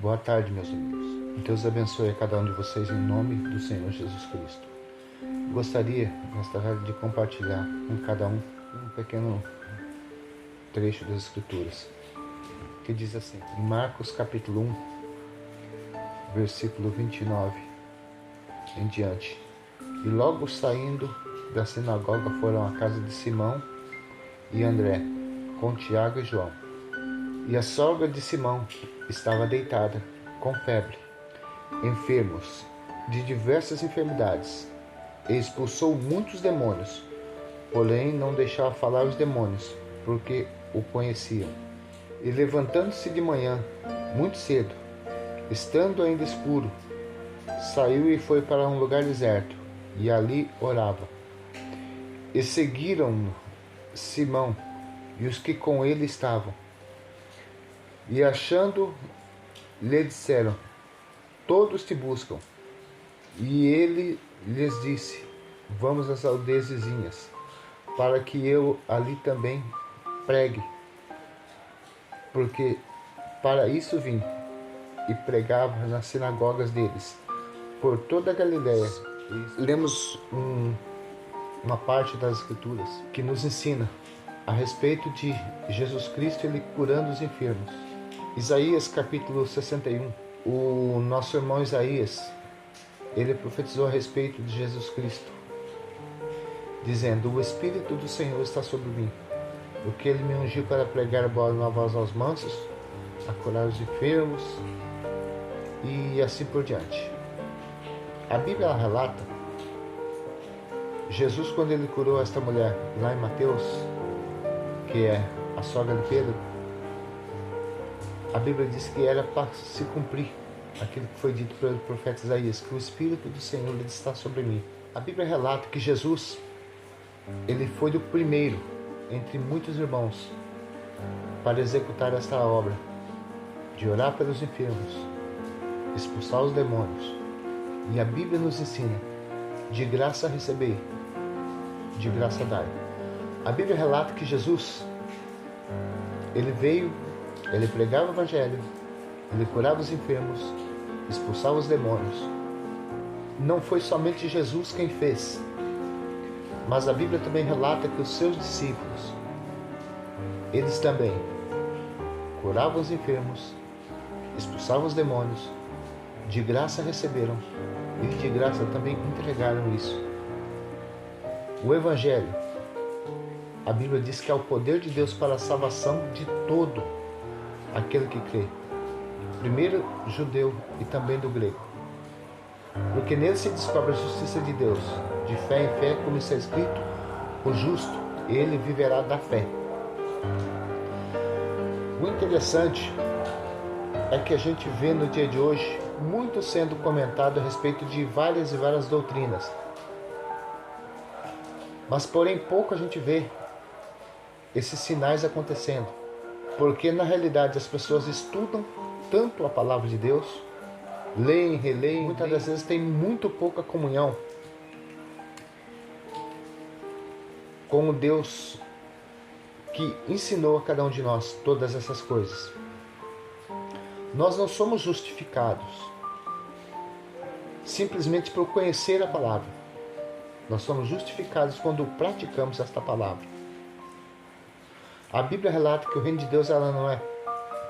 Boa tarde, meus amigos. Deus abençoe a cada um de vocês em nome do Senhor Jesus Cristo. Gostaria, nesta tarde, de compartilhar com cada um pequeno trecho das Escrituras, que diz assim, em Marcos capítulo 1, versículo 29 em diante. E logo saindo da sinagoga foram à casa de Simão e André, com Tiago e João. E a sogra de Simão estava deitada, com febre, enfermos de diversas enfermidades, e expulsou muitos demônios, porém não deixava falar os demônios, porque o conheciam. E levantando-se de manhã, muito cedo, estando ainda escuro, saiu e foi para um lugar deserto, e ali orava. E seguiram-no Simão e os que com ele estavam. E achando, lhe disseram, todos te buscam. E ele lhes disse, vamos às aldeias vizinhas, para que eu ali também pregue. Porque para isso vim, e pregava nas sinagogas deles, por toda a Galiléia. Lemos uma parte das Escrituras que nos ensina a respeito de Jesus Cristo, ele curando os enfermos. Isaías capítulo 61, o nosso irmão Isaías, ele profetizou a respeito de Jesus Cristo, dizendo, o Espírito do Senhor está sobre mim, porque ele me ungiu para pregar boas novas aos mansos, a curar os enfermos e assim por diante. A Bíblia relata Jesus, quando ele curou esta mulher lá em Mateus, que é a sogra de Pedro, a Bíblia diz que era para se cumprir aquilo que foi dito pelo profeta Isaías, que o Espírito do Senhor ele está sobre mim. A Bíblia relata que Jesus, ele foi o primeiro entre muitos irmãos para executar esta obra, de orar pelos enfermos, expulsar os demônios. E a Bíblia nos ensina, de graça recebei, de graça dai. A Bíblia relata que Jesus, ele veio, ele pregava o Evangelho, ele curava os enfermos, expulsava os demônios. Não foi somente Jesus quem fez, mas a Bíblia também relata que os seus discípulos, eles também curavam os enfermos, expulsavam os demônios, de graça receberam e de graça também entregaram isso. O Evangelho, a Bíblia diz que é o poder de Deus para a salvação de todo aquele que crê, primeiro judeu e também do grego, porque nele se descobre a justiça de Deus, de fé em fé, como está escrito, o justo, ele viverá da fé. O interessante é que a gente vê no dia de hoje muito sendo comentado a respeito de várias e várias doutrinas, mas porém pouco a gente vê esses sinais acontecendo, porque na realidade as pessoas estudam tanto a palavra de Deus, leem, releem, muitas das vezes tem muito pouca comunhão com o Deus que ensinou a cada um de nós todas essas coisas. Nós não somos justificados simplesmente por conhecer a palavra. Nós somos justificados quando praticamos esta palavra. A Bíblia relata que o reino de Deus ela não é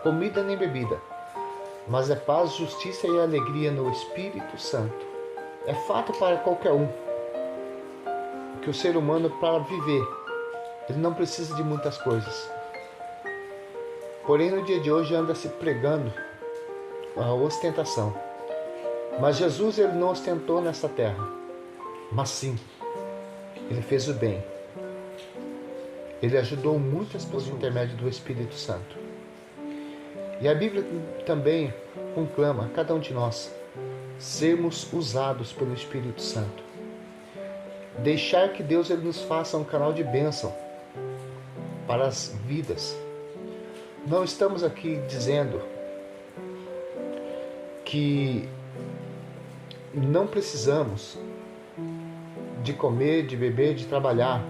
comida nem bebida, mas é paz, justiça e alegria no Espírito Santo. É fato para qualquer um que o ser humano, para viver, ele não precisa de muitas coisas. Porém, no dia de hoje anda se pregando a ostentação. Mas Jesus ele não ostentou nessa terra, mas sim, ele fez o bem. Ele ajudou muitas pessoas por intermédio do Espírito Santo. E a Bíblia também conclama a cada um de nós sermos usados pelo Espírito Santo. Deixar que Deus ele nos faça um canal de bênção para as vidas. Não estamos aqui dizendo que não precisamos de comer, de beber, de trabalhar,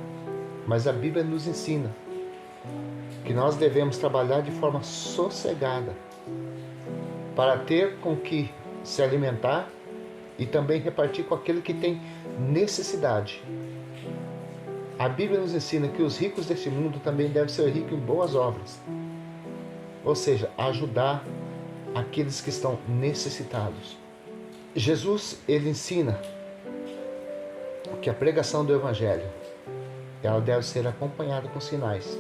mas a Bíblia nos ensina que nós devemos trabalhar de forma sossegada, para ter com que se alimentar e também repartir com aquele que tem necessidade. A Bíblia nos ensina que os ricos deste mundo também devem ser ricos em boas obras, ou seja, ajudar aqueles que estão necessitados. Jesus, ele ensina que a pregação do Evangelho, ela deve ser acompanhada com sinais.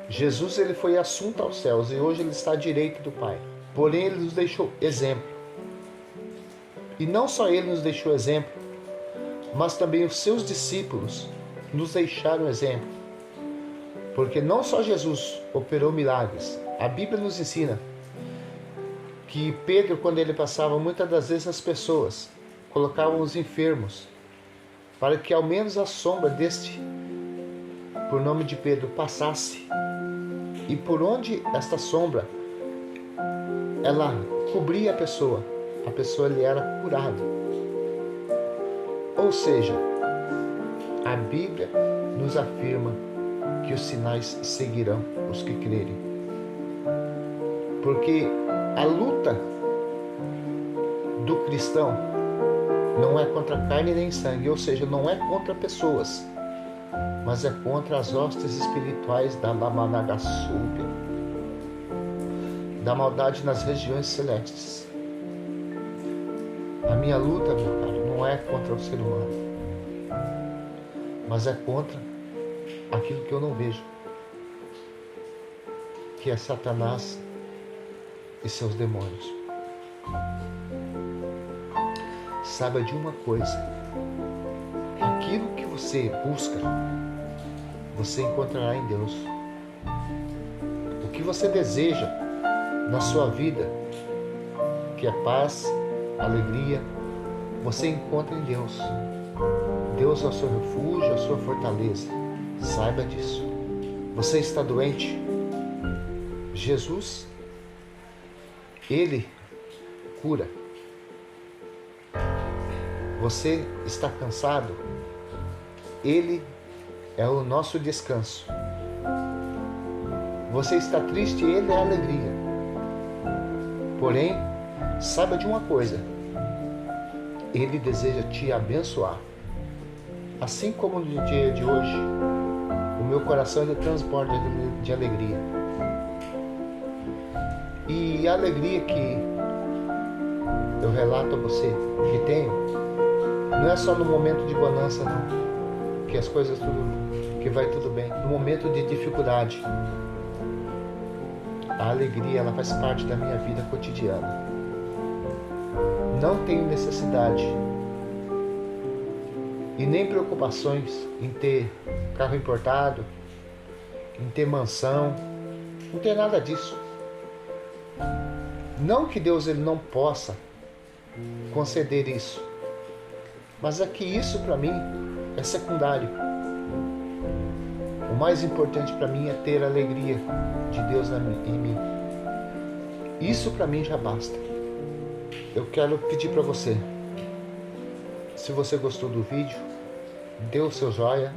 Jesus, ele foi assunto aos céus e hoje ele está à direita do Pai. Porém, ele nos deixou exemplo. E não só ele nos deixou exemplo, mas também os seus discípulos nos deixaram exemplo. Porque não só Jesus operou milagres. A Bíblia nos ensina que Pedro, quando ele passava, muitas das vezes as pessoas colocavam os enfermos para que ao menos a sombra deste, por nome de Pedro, passasse. E por onde esta sombra ela cobria a pessoa lhe era curada. Ou seja, a Bíblia nos afirma que os sinais seguirão os que crerem. Porque a luta do cristão não é contra carne nem sangue, ou seja, não é contra pessoas, mas é contra as hostes espirituais da Lamanagassúbia, da maldade nas regiões celestes. A minha luta, meu caro, não é contra o ser humano, mas é contra aquilo que eu não vejo, que é Satanás e seus demônios. Saiba de uma coisa: aquilo que você busca, você encontrará em Deus. O que você deseja na sua vida, que é paz, alegria, você encontra em Deus. Deus é o seu refúgio, a sua fortaleza. Saiba disso. Você está doente? Jesus, ele cura. Você está cansado? Ele é o nosso descanso. Você está triste? Ele é a alegria. Porém, saiba de uma coisa: ele deseja te abençoar. Assim como no dia de hoje, o meu coração ele transborda de alegria. E a alegria que eu relato a você que tenho, não é só no momento de bonança, não, que as coisas que vai tudo bem. No momento de dificuldade, a alegria ela faz parte da minha vida cotidiana. Não tenho necessidade e nem preocupações em ter carro importado, em ter mansão, não tem nada disso. Não que Deus ele não possa conceder isso, mas é que isso para mim é secundário. O mais importante para mim é ter a alegria de Deus em mim. Isso para mim já basta. Eu quero pedir para você, se você gostou do vídeo, dê o seu joinha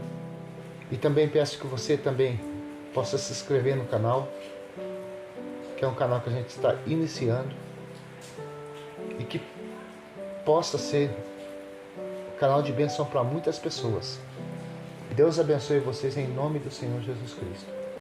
e também peço que você também possa se inscrever no canal, que é um canal que a gente está iniciando e que possa ser canal de bênção para muitas pessoas. Deus abençoe vocês em nome do Senhor Jesus Cristo.